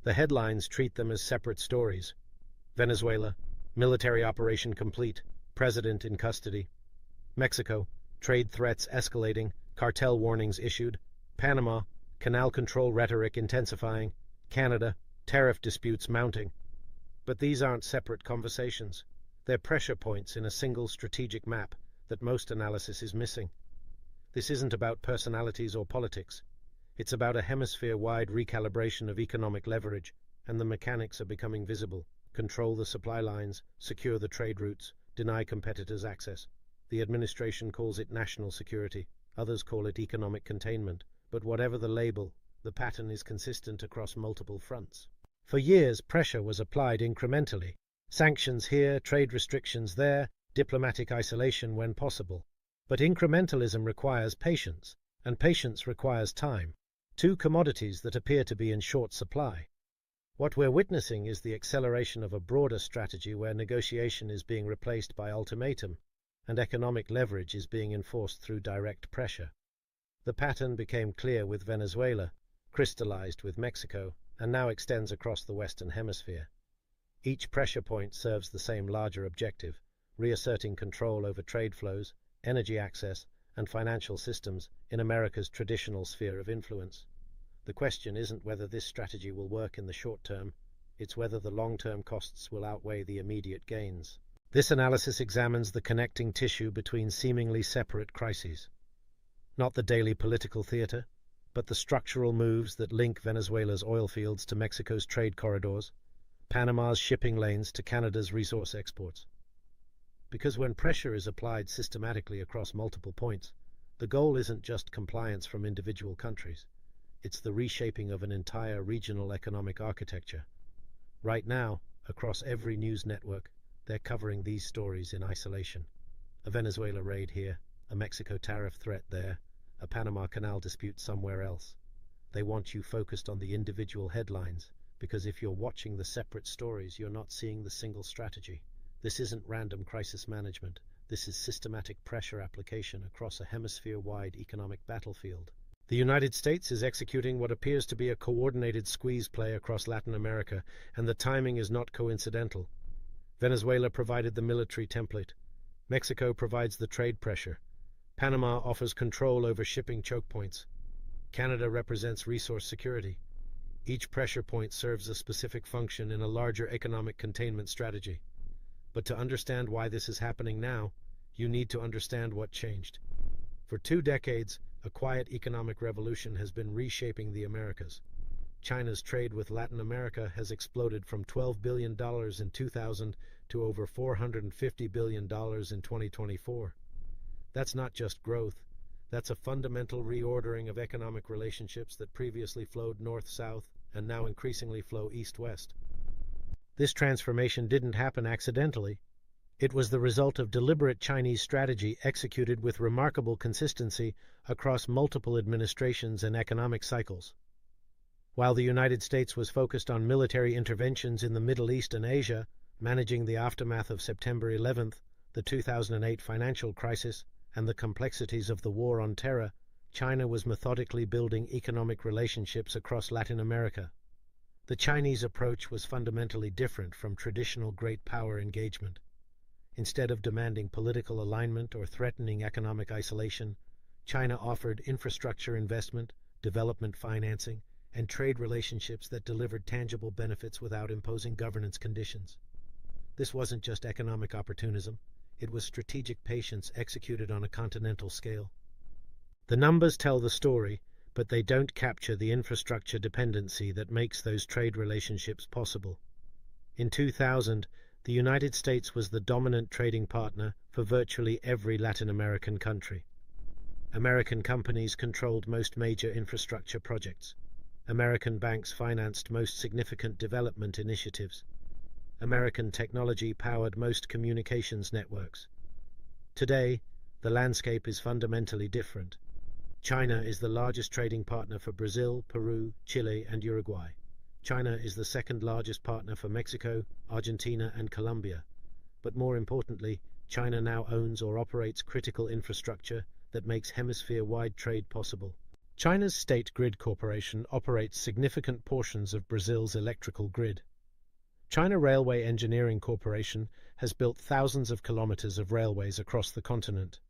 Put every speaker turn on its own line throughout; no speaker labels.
The headlines treat them as separate stories. Venezuela, military operation complete, president in custody. Mexico, trade threats escalating, cartel warnings issued. Panama, canal control rhetoric intensifying. Canada, tariff disputes mounting. But these aren't separate conversations. They're pressure points in a single strategic map that most analysis is missing. This isn't about personalities or politics. It's about a hemisphere-wide recalibration of economic leverage, and the mechanics are becoming visible. Control the supply lines, secure the trade routes, deny competitors access. The administration calls it national security. Others call it economic containment. But whatever the label, the pattern is consistent across multiple fronts. For years, pressure was applied incrementally. Sanctions here, trade restrictions there, diplomatic isolation when possible. But incrementalism requires patience, and patience requires time. Two commodities that appear to be in short supply. What we're witnessing is the acceleration of a broader strategy where negotiation is being replaced by ultimatum, and economic leverage is being enforced through direct pressure. The pattern became clear with Venezuela, crystallized with Mexico, and now extends across the Western Hemisphere. Each pressure point serves the same larger objective, reasserting control over trade flows, energy access, and financial systems in America's traditional sphere of influence. The question isn't whether this strategy will work in the short term, it's whether the long-term costs will outweigh the immediate gains. This analysis examines the connecting tissue between seemingly separate crises. Not the daily political theater, but the structural moves that link Venezuela's oil fields to Mexico's trade corridors, Panama's shipping lanes to Canada's resource exports. Because when pressure is applied systematically across multiple points, the goal isn't just compliance from individual countries. It's the reshaping of an entire regional economic architecture. Right now, across every news network, they're covering these stories in isolation. A Venezuela raid here, a Mexico tariff threat there, a Panama Canal dispute somewhere else. They want you focused on the individual headlines, because if you're watching the separate stories, you're not seeing the single strategy. This isn't random crisis management. This is systematic pressure application across a hemisphere-wide economic battlefield. The United States is executing what appears to be a coordinated squeeze play across Latin America, and the timing is not coincidental. Venezuela provided the military template. Mexico provides the trade pressure. Panama offers control over shipping choke points. Canada represents resource security. Each pressure point serves a specific function in a larger economic containment strategy. But to understand why this is happening now, you need to understand what changed. For 2 decades, a quiet economic revolution has been reshaping the Americas. China's trade with Latin America has exploded from $12 billion in 2000 to over $450 billion in 2024. That's not just growth. That's a fundamental reordering of economic relationships that previously flowed north-south and now increasingly flow east-west. This transformation didn't happen accidentally. It was the result of deliberate Chinese strategy executed with remarkable consistency across multiple administrations and economic cycles. While the United States was focused on military interventions in the Middle East and Asia, managing the aftermath of September 11th, the 2008 financial crisis, and the complexities of the war on terror, China was methodically building economic relationships across Latin America. The Chinese approach was fundamentally different from traditional great power engagement. Instead of demanding political alignment or threatening economic isolation, China offered infrastructure investment, development financing, and trade relationships that delivered tangible benefits without imposing governance conditions. This wasn't just economic opportunism, it was strategic patience executed on a continental scale. The numbers tell the story, but they don't capture the infrastructure dependency that makes those trade relationships possible. In 2000, the United States was the dominant trading partner for virtually every Latin American country. American companies controlled most major infrastructure projects. American banks financed most significant development initiatives. American technology powered most communications networks. Today, the landscape is fundamentally different. China is the largest trading partner for Brazil, Peru, Chile, and Uruguay. China is the second largest partner for Mexico, Argentina, and Colombia. But more importantly, China now owns or operates critical infrastructure that makes hemisphere-wide trade possible. China's State Grid Corporation operates significant portions of Brazil's electrical grid. China Railway Engineering Corporation has built thousands of kilometers of railways across the continent.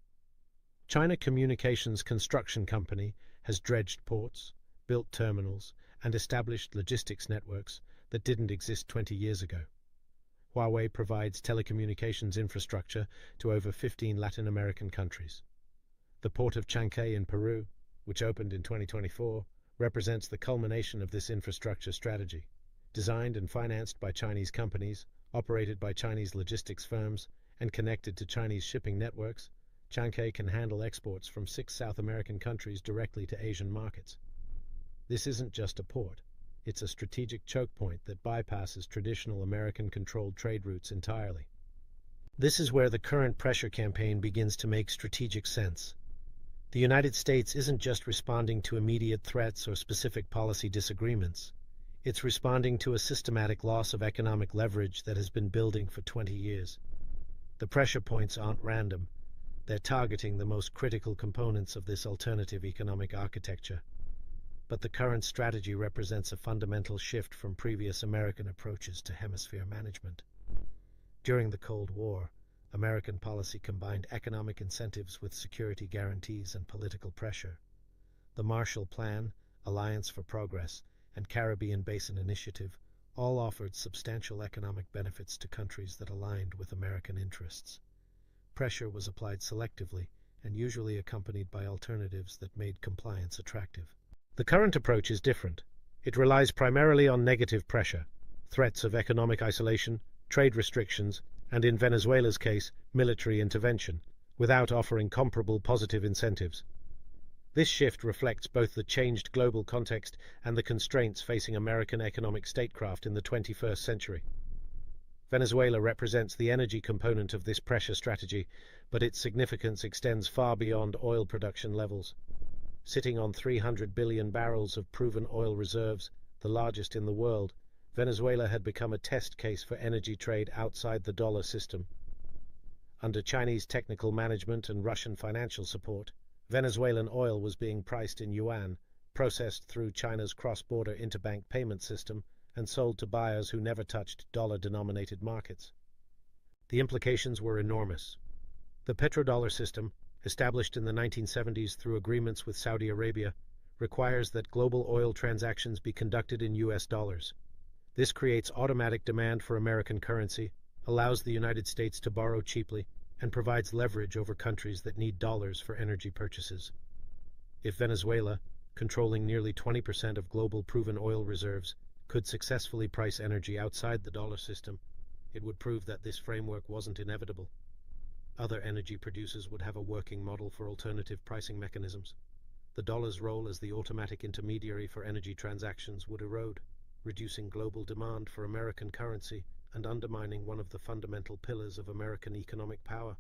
China Communications Construction Company has dredged ports, built terminals, and established logistics networks that didn't exist 20 years ago. Huawei provides telecommunications infrastructure to over 15 Latin American countries. The port of Chancay in Peru, which opened in 2024, represents the culmination of this infrastructure strategy. Designed and financed by Chinese companies, operated by Chinese logistics firms, and connected to Chinese shipping networks, Chancay can handle exports from 6 South American countries directly to Asian markets. This isn't just a port. It's a strategic choke point that bypasses traditional American-controlled trade routes entirely. This is where the current pressure campaign begins to make strategic sense. The United States isn't just responding to immediate threats or specific policy disagreements. It's responding to a systematic loss of economic leverage that has been building for 20 years. The pressure points aren't random. They're targeting the most critical components of this alternative economic architecture. But the current strategy represents a fundamental shift from previous American approaches to hemisphere management. During the Cold War, American policy combined economic incentives with security guarantees and political pressure. The Marshall Plan, Alliance for Progress, and Caribbean Basin Initiative all offered substantial economic benefits to countries that aligned with American interests. Pressure was applied selectively and usually accompanied by alternatives that made compliance attractive. The current approach is different. It relies primarily on negative pressure, threats of economic isolation, trade restrictions, and in Venezuela's case, military intervention, without offering comparable positive incentives. This shift reflects both the changed global context and the constraints facing American economic statecraft in the 21st century. Venezuela represents the energy component of this pressure strategy, but its significance extends far beyond oil production levels. Sitting on 300 billion barrels of proven oil reserves, the largest in the world, Venezuela had become a test case for energy trade outside the dollar system. Under Chinese technical management and Russian financial support, Venezuelan oil was being priced in yuan, processed through China's cross-border interbank payment system, and sold to buyers who never touched dollar-denominated markets. The implications were enormous. The petrodollar system, established in the 1970s through agreements with Saudi Arabia, requires that global oil transactions be conducted in US dollars. This creates automatic demand for American currency, allows the United States to borrow cheaply, and provides leverage over countries that need dollars for energy purchases. If Venezuela, controlling nearly 20% of global proven oil reserves, could successfully price energy outside the dollar system, it would prove that this framework wasn't inevitable. Other energy producers would have a working model for alternative pricing mechanisms. The dollar's role as the automatic intermediary for energy transactions would erode, reducing global demand for American currency and undermining one of the fundamental pillars of American economic power.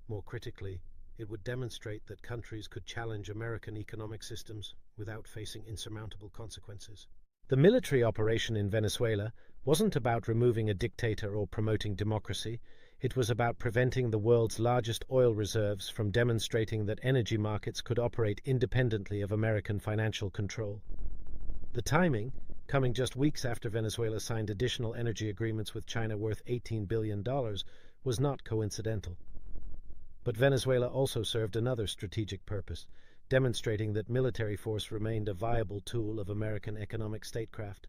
More critically, it would demonstrate that countries could challenge American economic systems without facing insurmountable consequences. The military operation in Venezuela wasn't about removing a dictator or promoting democracy. It was about preventing the world's largest oil reserves from demonstrating that energy markets could operate independently of American financial control. The timing, coming just weeks after Venezuela signed additional energy agreements with China worth $18 billion, was not coincidental. But Venezuela also served another strategic purpose, demonstrating that military force remained a viable tool of American economic statecraft.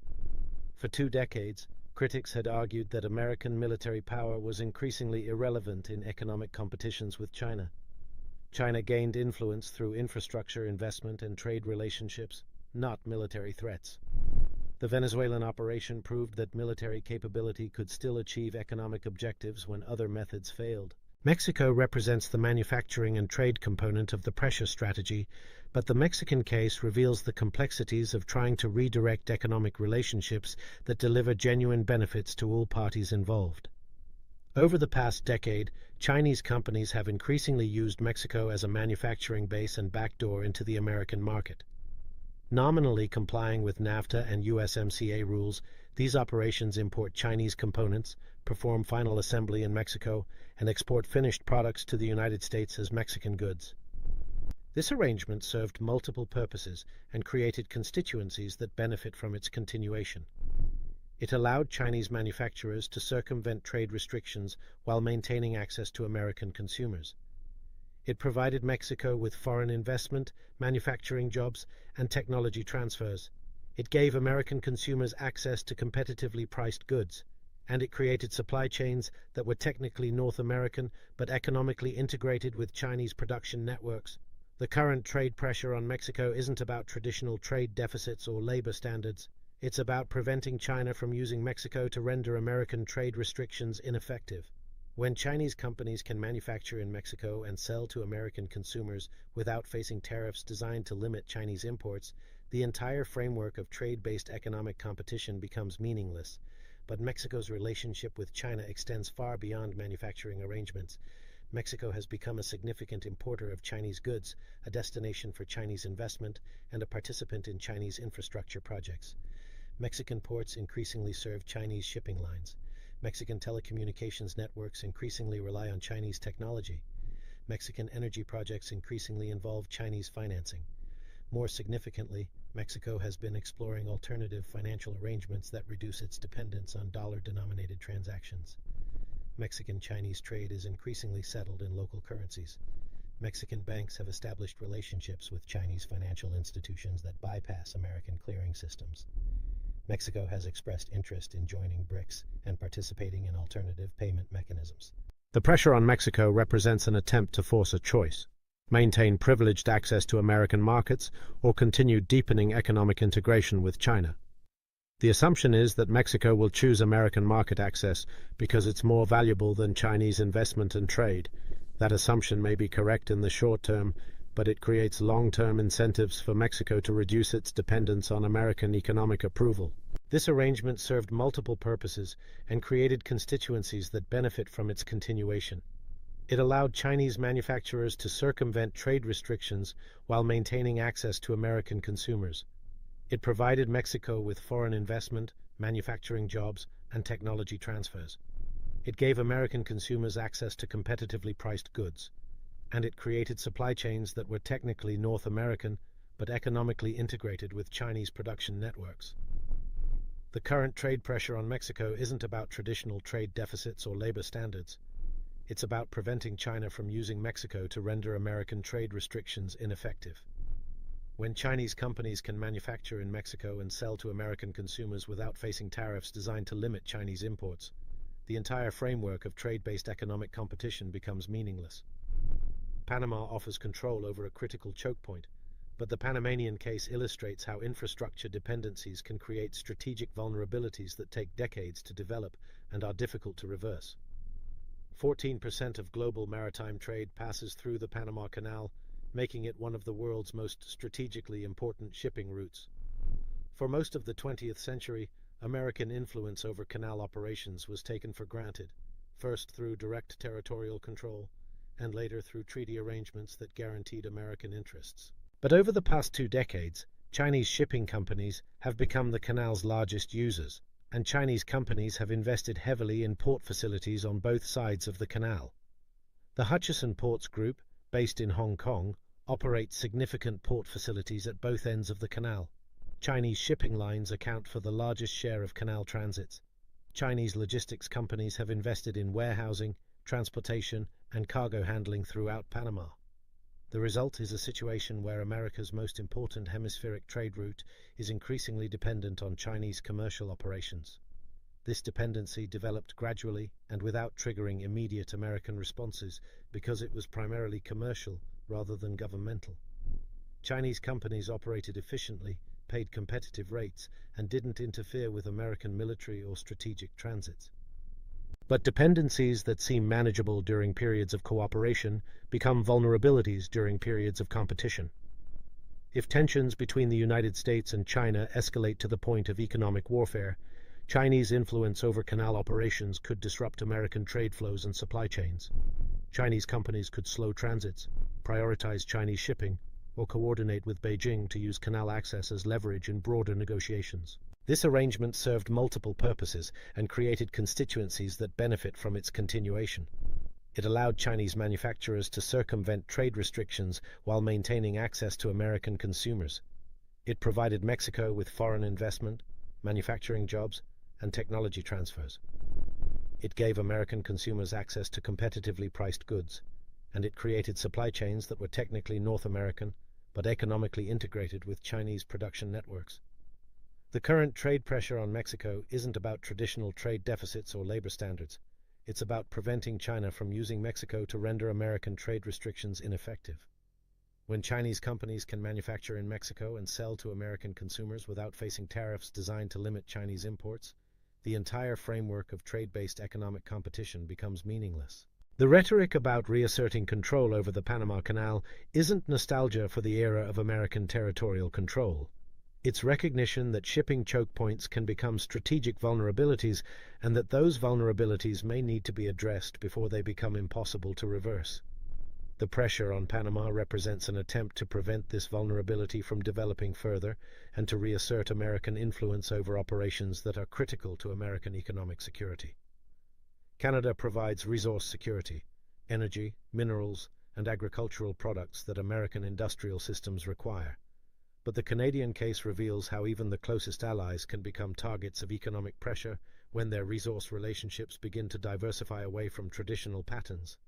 For 2 decades, critics had argued that American military power was increasingly irrelevant in economic competitions with China. China gained influence through infrastructure investment and trade relationships, not military threats. The Venezuelan operation proved that military capability could still achieve economic objectives when other methods failed. Mexico represents the manufacturing and trade component of the pressure strategy, but the Mexican case reveals the complexities of trying to redirect economic relationships that deliver genuine benefits to all parties involved. Over the past decade, Chinese companies have increasingly used Mexico as a manufacturing base and backdoor into the American market. Nominally complying with NAFTA and USMCA rules, these operations import Chinese components, perform final assembly in Mexico, and export finished products to the United States as Mexican goods. This arrangement served multiple purposes and created constituencies that benefit from its continuation. It allowed Chinese manufacturers to circumvent trade restrictions while maintaining access to American consumers. It provided Mexico with foreign investment, manufacturing jobs, and technology transfers. It gave American consumers access to competitively priced goods, and it created supply chains that were technically North American but economically integrated with Chinese production networks. The current trade pressure on Mexico isn't about traditional trade deficits or labor standards. It's about preventing China from using Mexico to render American trade restrictions ineffective. When Chinese companies can manufacture in Mexico and sell to American consumers without facing tariffs designed to limit Chinese imports, the entire framework of trade-based economic competition becomes meaningless. But Mexico's relationship with China extends far beyond manufacturing arrangements. Mexico has become a significant importer of Chinese goods, a destination for Chinese investment, and a participant in Chinese infrastructure projects. Mexican ports increasingly serve Chinese shipping lines. Mexican telecommunications networks increasingly rely on Chinese technology. Mexican energy projects increasingly involve Chinese financing. More significantly, Mexico has been exploring alternative financial arrangements that reduce its dependence on dollar-denominated transactions. Mexican-Chinese trade is increasingly settled in local currencies. Mexican banks have established relationships with Chinese financial institutions that bypass American clearing systems. Mexico has expressed interest in joining BRICS and participating in alternative payment mechanisms. The pressure on Mexico represents an attempt to force a choice: maintain privileged access to American markets or continue deepening economic integration with China. The assumption is that Mexico will choose American market access because it's more valuable than Chinese investment and trade. That assumption may be correct in the short term, but it creates long-term incentives for Mexico to reduce its dependence on American economic approval. This arrangement served multiple purposes and created constituencies that benefit from its continuation. It allowed Chinese manufacturers to circumvent trade restrictions while maintaining access to American consumers. It provided Mexico with foreign investment, manufacturing jobs, and technology transfers. It gave American consumers access to competitively priced goods, and it created supply chains that were technically North American but economically integrated with Chinese production networks. The current trade pressure on Mexico isn't about traditional trade deficits or labor standards. It's about preventing China from using Mexico to render American trade restrictions ineffective. When Chinese companies can manufacture in Mexico and sell to American consumers without facing tariffs designed to limit Chinese imports, the entire framework of trade-based economic competition becomes meaningless. Panama offers control over a critical choke point, but the Panamanian case illustrates how infrastructure dependencies can create strategic vulnerabilities that take decades to develop and are difficult to reverse. 14% of global maritime trade passes through the Panama Canal, making it one of the world's most strategically important shipping routes. For most of the 20th century, American influence over canal operations was taken for granted, first through direct territorial control, and later through treaty arrangements that guaranteed American interests. But over the past 2 decades, Chinese shipping companies have become the canal's largest users, and Chinese companies have invested heavily in port facilities on both sides of the canal. The Hutchison Ports Group, based in Hong Kong, operates significant port facilities at both ends of the canal. Chinese shipping lines account for the largest share of canal transits. Chinese logistics companies have invested in warehousing, transportation, and cargo handling throughout Panama. The result is a situation where America's most important hemispheric trade route is increasingly dependent on Chinese commercial operations. This dependency developed gradually and without triggering immediate American responses because it was primarily commercial rather than governmental. Chinese companies operated efficiently, paid competitive rates, and didn't interfere with American military or strategic transits. But dependencies that seem manageable during periods of cooperation become vulnerabilities during periods of competition. If tensions between the United States and China escalate to the point of economic warfare, Chinese influence over canal operations could disrupt American trade flows and supply chains. Chinese companies could slow transits, prioritize Chinese shipping, or coordinate with Beijing to use canal access as leverage in broader negotiations. This arrangement served multiple purposes and created constituencies that benefit from its continuation. It allowed Chinese manufacturers to circumvent trade restrictions while maintaining access to American consumers. It provided Mexico with foreign investment, manufacturing jobs, and technology transfers. It gave American consumers access to competitively priced goods, and it created supply chains that were technically North American, but economically integrated with Chinese production networks. The current trade pressure on Mexico isn't about traditional trade deficits or labor standards. It's about preventing China from using Mexico to render American trade restrictions ineffective. When Chinese companies can manufacture in Mexico and sell to American consumers without facing tariffs designed to limit Chinese imports, the entire framework of trade-based economic competition becomes meaningless. The rhetoric about reasserting control over the Panama Canal isn't nostalgia for the era of American territorial control. It's recognition that shipping choke points can become strategic vulnerabilities and that those vulnerabilities may need to be addressed before they become impossible to reverse. The pressure on Panama represents an attempt to prevent this vulnerability from developing further and to reassert American influence over operations that are critical to American economic security. Canada provides resource security, energy, minerals, and agricultural products that American industrial systems require. But the Canadian case reveals how even the closest allies can become targets of economic pressure when their resource relationships begin to diversify away from traditional patterns.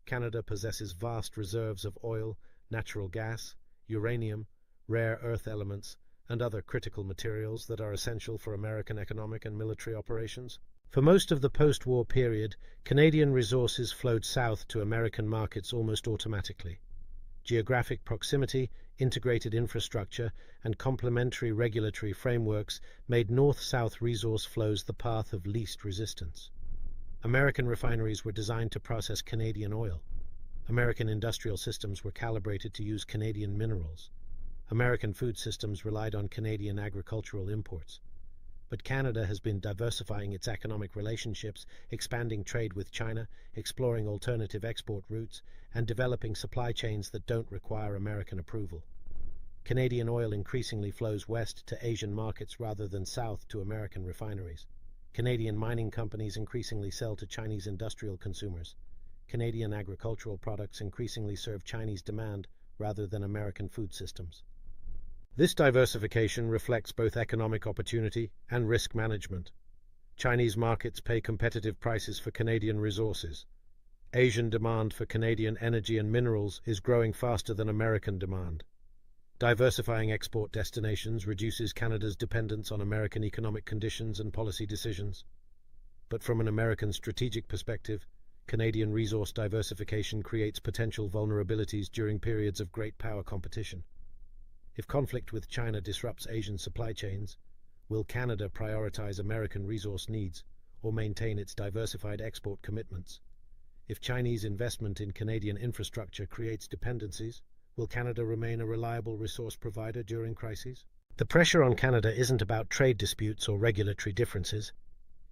Canada possesses vast reserves of oil, natural gas, uranium, rare earth elements, and other critical materials that are essential for American economic and military operations. For most of the post-war period, Canadian resources flowed south to American markets almost automatically. Geographic proximity, integrated infrastructure, and complementary regulatory frameworks made north-south resource flows the path of least resistance. American refineries were designed to process Canadian oil. American industrial systems were calibrated to use Canadian minerals. American food systems relied on Canadian agricultural imports. But Canada has been diversifying its economic relationships, expanding trade with China, exploring alternative export routes, and developing supply chains that don't require American approval. Canadian oil increasingly flows west to Asian markets rather than south to American refineries. Canadian mining companies increasingly sell to Chinese industrial consumers. Canadian agricultural products increasingly serve Chinese demand rather than American food systems. This diversification reflects both economic opportunity and risk management. Chinese markets pay competitive prices for Canadian resources. Asian demand for Canadian energy and minerals is growing faster than American demand. Diversifying export destinations reduces Canada's dependence on American economic conditions and policy decisions. But from an American strategic perspective, Canadian resource diversification creates potential vulnerabilities during periods of great power competition. If conflict with China disrupts Asian supply chains, will Canada prioritize American resource needs or maintain its diversified export commitments? If Chinese investment in Canadian infrastructure creates dependencies, will Canada remain a reliable resource provider during crises? The pressure on Canada isn't about trade disputes or regulatory differences.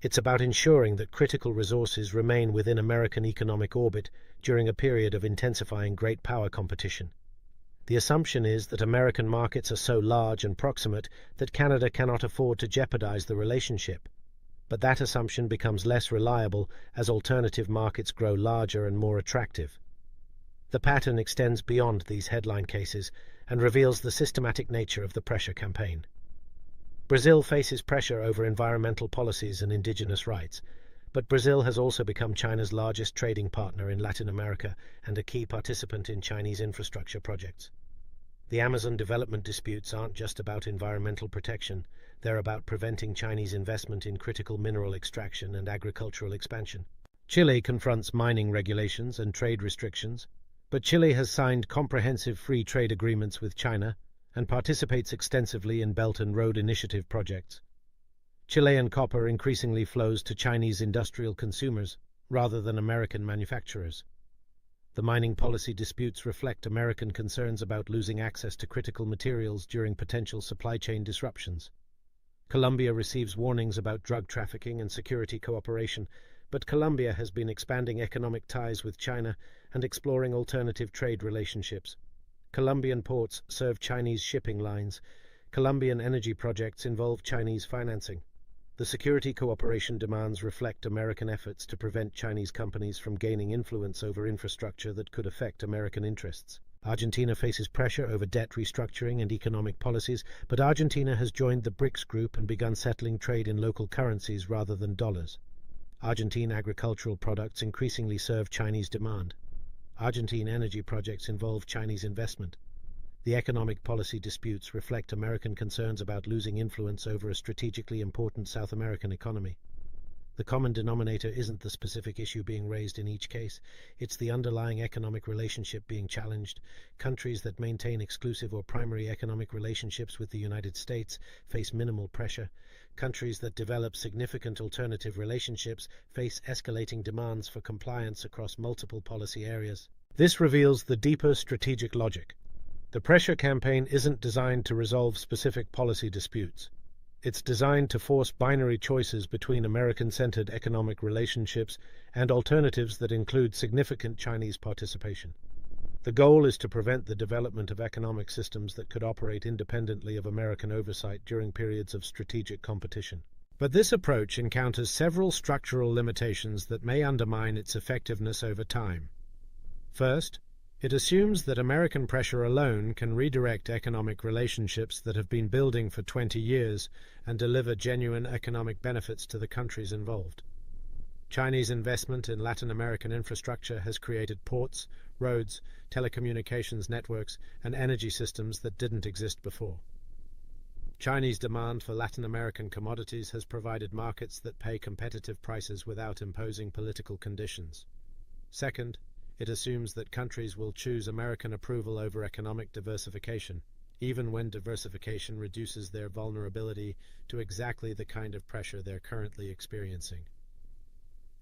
It's about ensuring that critical resources remain within American economic orbit during a period of intensifying great power competition. The assumption is that American markets are so large and proximate that Canada cannot afford to jeopardize the relationship. But that assumption becomes less reliable as alternative markets grow larger and more attractive. The pattern extends beyond these headline cases and reveals the systematic nature of the pressure campaign. Brazil faces pressure over environmental policies and indigenous rights, but Brazil has also become China's largest trading partner in Latin America and a key participant in Chinese infrastructure projects. The Amazon development disputes aren't just about environmental protection, they're about preventing Chinese investment in critical mineral extraction and agricultural expansion. Chile confronts mining regulations and trade restrictions, but Chile has signed comprehensive free trade agreements with China and participates extensively in Belt and Road Initiative projects. Chilean copper increasingly flows to Chinese industrial consumers rather than American manufacturers. The mining policy disputes reflect American concerns about losing access to critical materials during potential supply chain disruptions. Colombia receives warnings about drug trafficking and security cooperation, but Colombia has been expanding economic ties with China and exploring alternative trade relationships. Colombian ports serve Chinese shipping lines. Colombian energy projects involve Chinese financing. The security cooperation demands reflect American efforts to prevent Chinese companies from gaining influence over infrastructure that could affect American interests. Argentina faces pressure over debt restructuring and economic policies, but Argentina has joined the BRICS group and begun settling trade in local currencies rather than dollars. Argentine agricultural products increasingly serve Chinese demand. Argentine energy projects involve Chinese investment. The economic policy disputes reflect American concerns about losing influence over a strategically important South American economy. The common denominator isn't the specific issue being raised in each case, it's the underlying economic relationship being challenged. Countries that maintain exclusive or primary economic relationships with the United States face minimal pressure. Countries that develop significant alternative relationships face escalating demands for compliance across multiple policy areas. This reveals the deeper strategic logic. The pressure campaign isn't designed to resolve specific policy disputes. It's designed to force binary choices between American-centered economic relationships and alternatives that include significant Chinese participation. The goal is to prevent the development of economic systems that could operate independently of American oversight during periods of strategic competition. But this approach encounters several structural limitations that may undermine its effectiveness over time. First, it assumes that American pressure alone can redirect economic relationships that have been building for 20 years and deliver genuine economic benefits to the countries involved. Chinese investment in Latin American infrastructure has created ports, roads, telecommunications networks, and energy systems that didn't exist before. Chinese demand for Latin American commodities has provided markets that pay competitive prices without imposing political conditions. Second, it assumes that countries will choose American approval over economic diversification, even when diversification reduces their vulnerability to exactly the kind of pressure they're currently experiencing.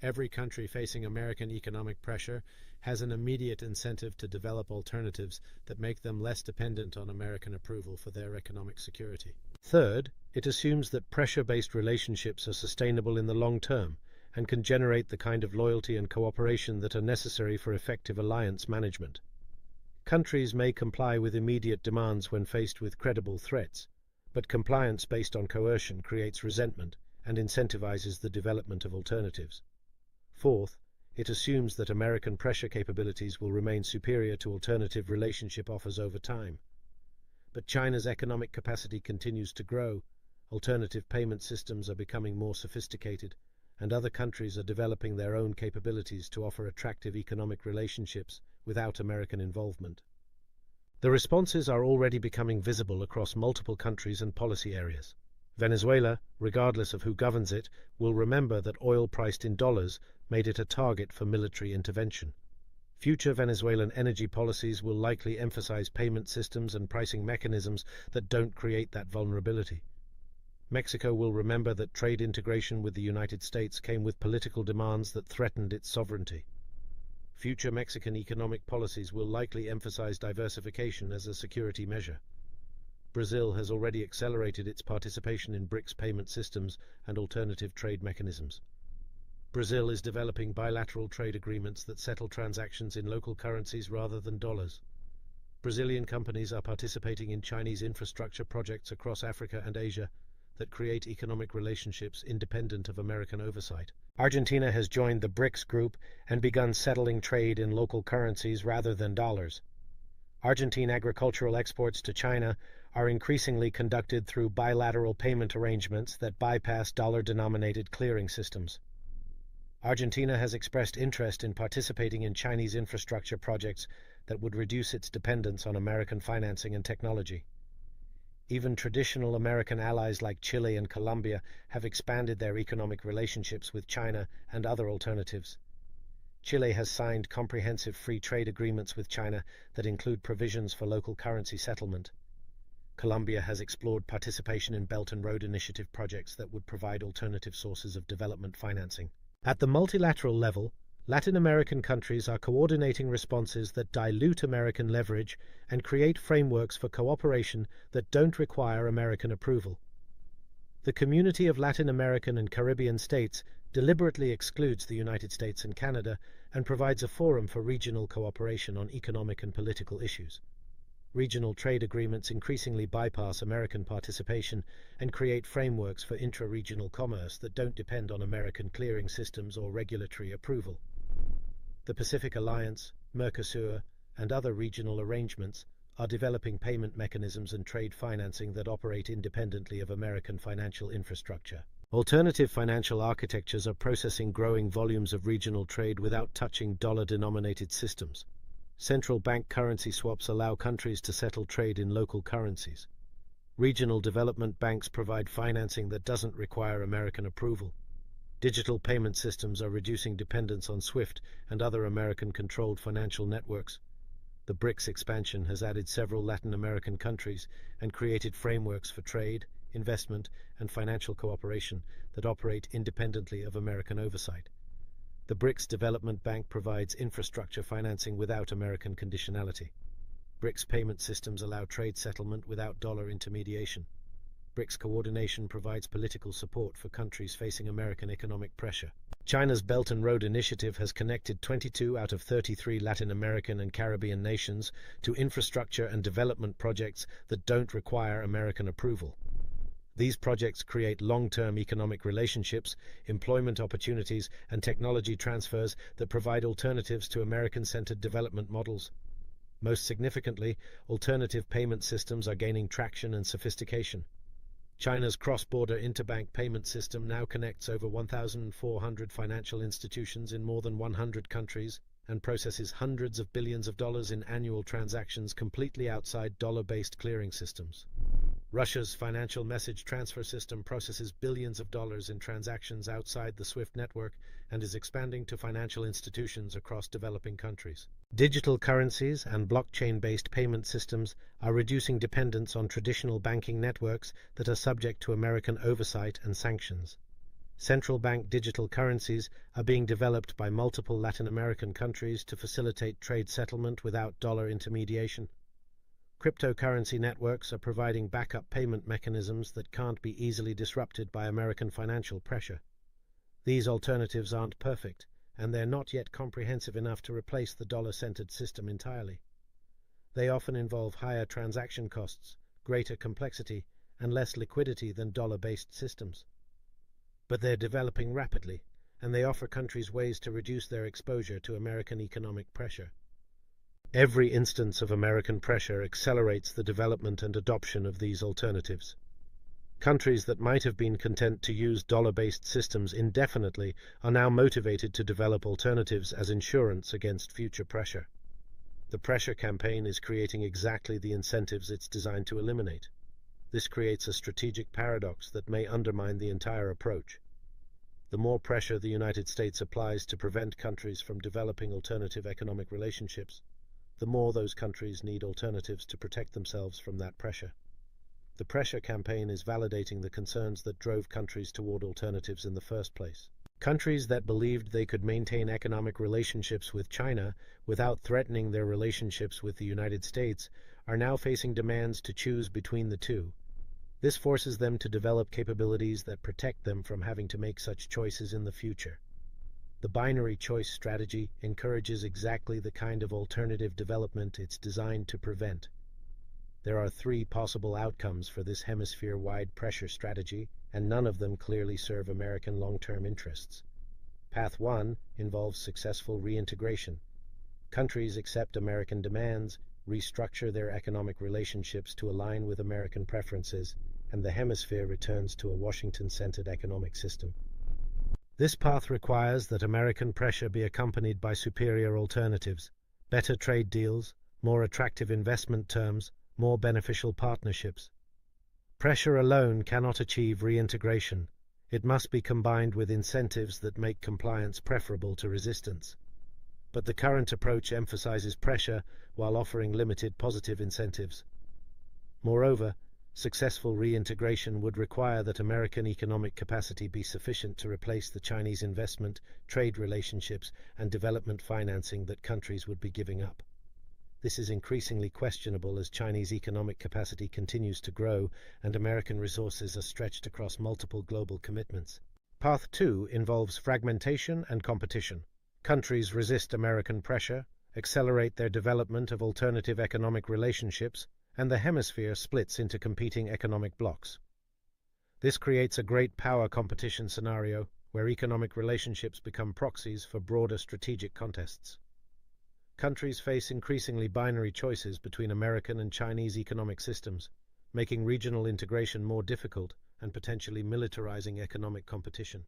Every country facing American economic pressure has an immediate incentive to develop alternatives that make them less dependent on American approval for their economic security. Third, it assumes that pressure-based relationships are sustainable in the long term and can generate the kind of loyalty and cooperation that are necessary for effective alliance management. Countries may comply with immediate demands when faced with credible threats, but compliance based on coercion creates resentment and incentivizes the development of alternatives. Fourth, it assumes that American pressure capabilities will remain superior to alternative relationship offers over time. But China's economic capacity continues to grow, alternative payment systems are becoming more sophisticated, and other countries are developing their own capabilities to offer attractive economic relationships without American involvement. The responses are already becoming visible across multiple countries and policy areas. Venezuela, regardless of who governs it, will remember that oil priced in dollars made it a target for military intervention. Future Venezuelan energy policies will likely emphasize payment systems and pricing mechanisms that don't create that vulnerability. Mexico will remember that trade integration with the United States came with political demands that threatened its sovereignty. Future Mexican economic policies will likely emphasize diversification as a security measure. Brazil has already accelerated its participation in BRICS payment systems and alternative trade mechanisms. Brazil is developing bilateral trade agreements that settle transactions in local currencies rather than dollars. Brazilian companies are participating in Chinese infrastructure projects across Africa and Asia that create economic relationships independent of American oversight. Argentina has joined the BRICS group and begun settling trade in local currencies rather than dollars. Argentine agricultural exports to China are increasingly conducted through bilateral payment arrangements that bypass dollar-denominated clearing systems. Argentina has expressed interest in participating in Chinese infrastructure projects that would reduce its dependence on American financing and technology. Even traditional American allies like Chile and Colombia have expanded their economic relationships with China and other alternatives. Chile has signed comprehensive free trade agreements with China that include provisions for local currency settlement. Colombia has explored participation in Belt and Road Initiative projects that would provide alternative sources of development financing. At the multilateral level, Latin American countries are coordinating responses that dilute American leverage and create frameworks for cooperation that don't require American approval. The Community of Latin American and Caribbean States deliberately excludes the United States and Canada and provides a forum for regional cooperation on economic and political issues. Regional trade agreements increasingly bypass American participation and create frameworks for intra-regional commerce that don't depend on American clearing systems or regulatory approval. The Pacific Alliance, Mercosur, and other regional arrangements are developing payment mechanisms and trade financing that operate independently of American financial infrastructure. Alternative financial architectures are processing growing volumes of regional trade without touching dollar-denominated systems. Central bank currency swaps allow countries to settle trade in local currencies. Regional development banks provide financing that doesn't require American approval. Digital payment systems are reducing dependence on SWIFT and other American-controlled financial networks. The BRICS expansion has added several Latin American countries and created frameworks for trade, investment, and financial cooperation that operate independently of American oversight. The BRICS Development Bank provides infrastructure financing without American conditionality. BRICS payment systems allow trade settlement without dollar intermediation. BRICS coordination provides political support for countries facing American economic pressure. China's Belt and Road Initiative has connected 22 out of 33 Latin American and Caribbean nations to infrastructure and development projects that don't require American approval. These projects create long-term economic relationships, employment opportunities, and technology transfers that provide alternatives to American-centered development models. Most significantly, alternative payment systems are gaining traction and sophistication. China's cross-border interbank payment system now connects over 1,400 financial institutions in more than 100 countries and processes hundreds of billions of dollars in annual transactions completely outside dollar-based clearing systems. Russia's financial message transfer system processes billions of dollars in transactions outside the SWIFT network and is expanding to financial institutions across developing countries. Digital currencies and blockchain-based payment systems are reducing dependence on traditional banking networks that are subject to American oversight and sanctions. Central bank digital currencies are being developed by multiple Latin American countries to facilitate trade settlement without dollar intermediation. Cryptocurrency networks are providing backup payment mechanisms that can't be easily disrupted by American financial pressure. These alternatives aren't perfect, and they're not yet comprehensive enough to replace the dollar-centered system entirely. They often involve higher transaction costs, greater complexity, and less liquidity than dollar-based systems. But they're developing rapidly, and they offer countries ways to reduce their exposure to American economic pressure. Every instance of American pressure accelerates the development and adoption of these alternatives. Countries that might have been content to use dollar-based systems indefinitely are now motivated to develop alternatives as insurance against future pressure. The pressure campaign is creating exactly the incentives it's designed to eliminate. This creates a strategic paradox that may undermine the entire approach. The more pressure the United States applies to prevent countries from developing alternative economic relationships, the more those countries need alternatives to protect themselves from that pressure. The pressure campaign is validating the concerns that drove countries toward alternatives in the first place. Countries that believed they could maintain economic relationships with China without threatening their relationships with the United States are now facing demands to choose between the two. This forces them to develop capabilities that protect them from having to make such choices in the future. The binary choice strategy encourages exactly the kind of alternative development it's designed to prevent. There are three possible outcomes for this hemisphere-wide pressure strategy, and none of them clearly serve American long-term interests. Path 1 involves successful reintegration. Countries accept American demands, restructure their economic relationships to align with American preferences, and the hemisphere returns to a Washington-centered economic system. This path requires that American pressure be accompanied by superior alternatives, better trade deals, more attractive investment terms, more beneficial partnerships. Pressure alone cannot achieve reintegration. It must be combined with incentives that make compliance preferable to resistance. But the current approach emphasizes pressure while offering limited positive incentives. Moreover, successful reintegration would require that American economic capacity be sufficient to replace the Chinese investment, trade relationships, and development financing that countries would be giving up. This is increasingly questionable as Chinese economic capacity continues to grow and American resources are stretched across multiple global commitments. Path 2 involves fragmentation and competition. Countries resist American pressure, accelerate their development of alternative economic relationships, and the hemisphere splits into competing economic blocs. This creates a great power competition scenario where economic relationships become proxies for broader strategic contests. Countries face increasingly binary choices between American and Chinese economic systems, making regional integration more difficult and potentially militarizing economic competition.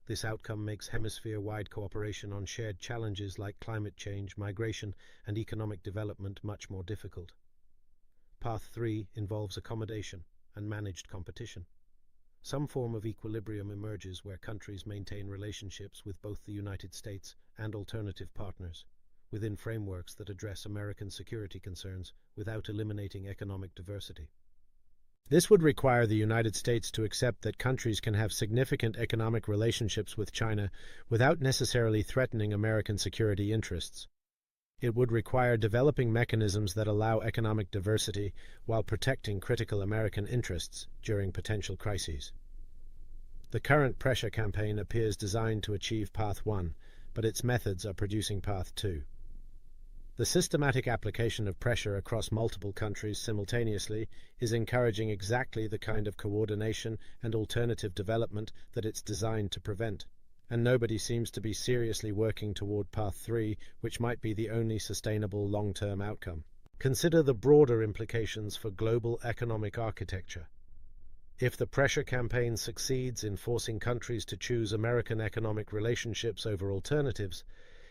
This outcome makes hemisphere-wide cooperation on shared challenges like climate change, migration, and economic development much more difficult. Path 3 involves accommodation and managed competition. Some form of equilibrium emerges where countries maintain relationships with both the United States and alternative partners, within frameworks that address American security concerns without eliminating economic diversity. This would require the United States to accept that countries can have significant economic relationships with China without necessarily threatening American security interests. It would require developing mechanisms that allow economic diversity while protecting critical American interests during potential crises. The current pressure campaign appears designed to achieve Path 1, but its methods are producing Path 2. The systematic application of pressure across multiple countries simultaneously is encouraging exactly the kind of coordination and alternative development that it's designed to prevent, and nobody seems to be seriously working toward Path 3, which might be the only sustainable long-term outcome. Consider the broader implications for global economic architecture. If the pressure campaign succeeds in forcing countries to choose American economic relationships over alternatives,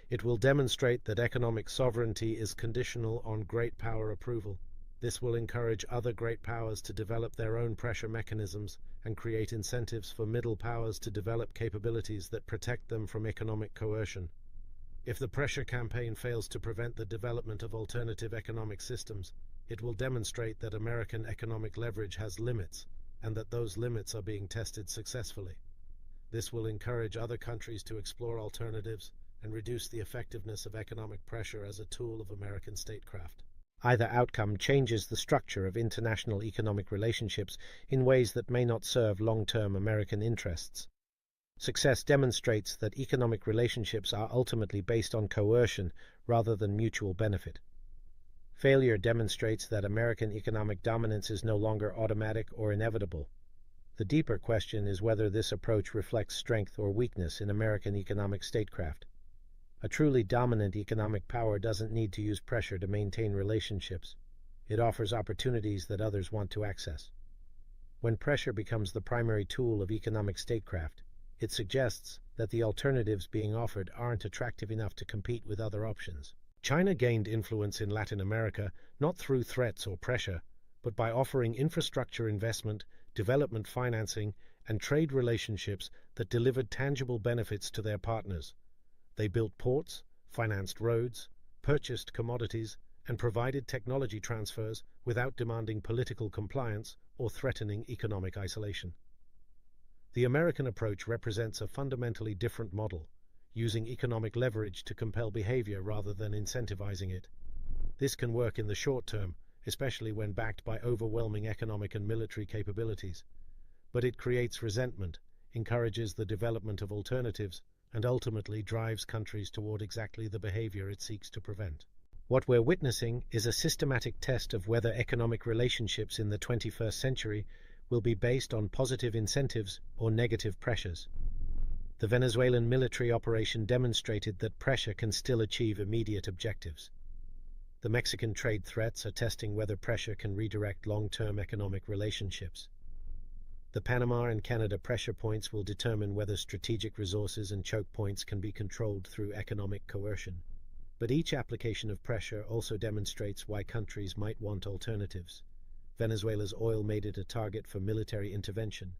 it will demonstrate that economic sovereignty is conditional on great power approval. This will encourage other great powers to develop their own pressure mechanisms and create incentives for middle powers to develop capabilities that protect them from economic coercion. If the pressure campaign fails to prevent the development of alternative economic systems, it will demonstrate that American economic leverage has limits, and that those limits are being tested successfully. This will encourage other countries to explore alternatives and reduce the effectiveness of economic pressure as a tool of American statecraft. Either outcome changes the structure of international economic relationships in ways that may not serve long-term American interests. Success demonstrates that economic relationships are ultimately based on coercion rather than mutual benefit. Failure demonstrates that American economic dominance is no longer automatic or inevitable. The deeper question is whether this approach reflects strength or weakness in American economic statecraft. A truly dominant economic power doesn't need to use pressure to maintain relationships. It offers opportunities that others want to access. When pressure becomes the primary tool of economic statecraft, it suggests that the alternatives being offered aren't attractive enough to compete with other options. China gained influence in Latin America not through threats or pressure, but by offering infrastructure investment, development financing, and trade relationships that delivered tangible benefits to their partners. They built ports, financed roads, purchased commodities, and provided technology transfers without demanding political compliance or threatening economic isolation. The American approach represents a fundamentally different model, using economic leverage to compel behavior rather than incentivizing it. This can work in the short term, especially when backed by overwhelming economic and military capabilities. But it creates resentment, encourages the development of alternatives, and ultimately drives countries toward exactly the behavior it seeks to prevent. What we're witnessing is a systematic test of whether economic relationships in the 21st century will be based on positive incentives or negative pressures. The Venezuelan military operation demonstrated that pressure can still achieve immediate objectives. The Mexican trade threats are testing whether pressure can redirect long-term economic relationships. The Panama and Canada pressure points will determine whether strategic resources and choke points can be controlled through economic coercion. But each application of pressure also demonstrates why countries might want alternatives. Venezuela's oil made it a target for military intervention.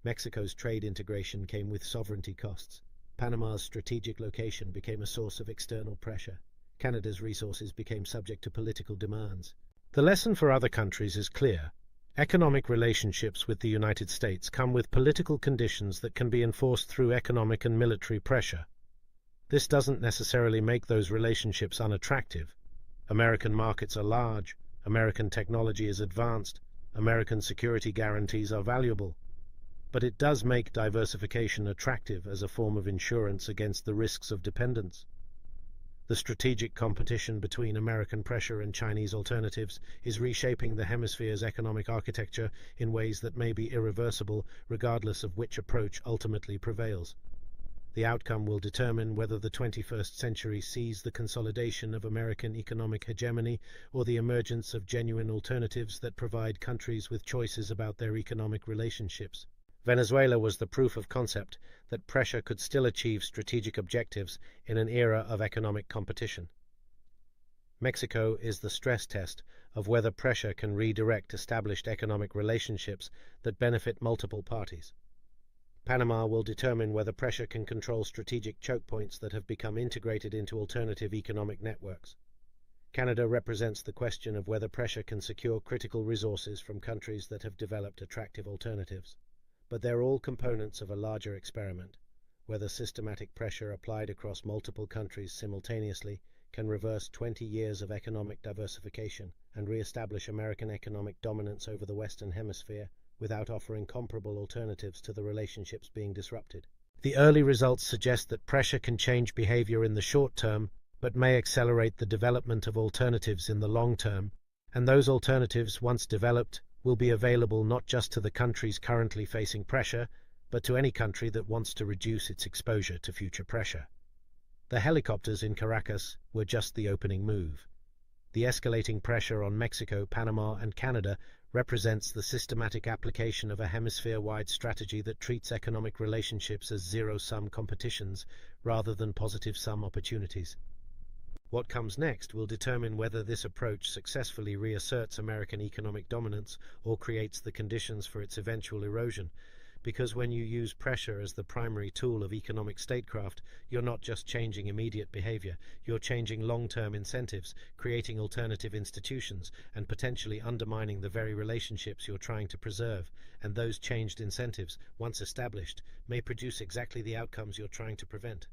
Mexico's trade integration came with sovereignty costs. Panama's strategic location became a source of external pressure. Canada's resources became subject to political demands. The lesson for other countries is clear. Economic relationships with the United States come with political conditions that can be enforced through economic and military pressure. This doesn't necessarily make those relationships unattractive. American markets are large, American technology is advanced, American security guarantees are valuable. But it does make diversification attractive as a form of insurance against the risks of dependence. The strategic competition between American pressure and Chinese alternatives is reshaping the hemisphere's economic architecture in ways that may be irreversible regardless of which approach ultimately prevails. The outcome will determine whether the 21st century sees the consolidation of American economic hegemony or the emergence of genuine alternatives that provide countries with choices about their economic relationships. Venezuela was the proof of concept that pressure could still achieve strategic objectives in an era of economic competition. Mexico is the stress test of whether pressure can redirect established economic relationships that benefit multiple parties. Panama will determine whether pressure can control strategic choke points that have become integrated into alternative economic networks. Canada represents the question of whether pressure can secure critical resources from countries that have developed attractive alternatives. But they're all components of a larger experiment, whether systematic pressure applied across multiple countries simultaneously can reverse 20 years of economic diversification and re-establish American economic dominance over the Western Hemisphere without offering comparable alternatives to the relationships being disrupted. The early results suggest that pressure can change behavior in the short term, but may accelerate the development of alternatives in the long term, and those alternatives, once developed, will be available not just to the countries currently facing pressure, but to any country that wants to reduce its exposure to future pressure. The helicopters in Caracas were just the opening move. The escalating pressure on Mexico, Panama, and Canada represents the systematic application of a hemisphere-wide strategy that treats economic relationships as zero-sum competitions rather than positive-sum opportunities. What comes next will determine whether this approach successfully reasserts American economic dominance or creates the conditions for its eventual erosion, because when you use pressure as the primary tool of economic statecraft, you're not just changing immediate behavior, you're changing long-term incentives, creating alternative institutions, and potentially undermining the very relationships you're trying to preserve, and those changed incentives, once established, may produce exactly the outcomes you're trying to prevent.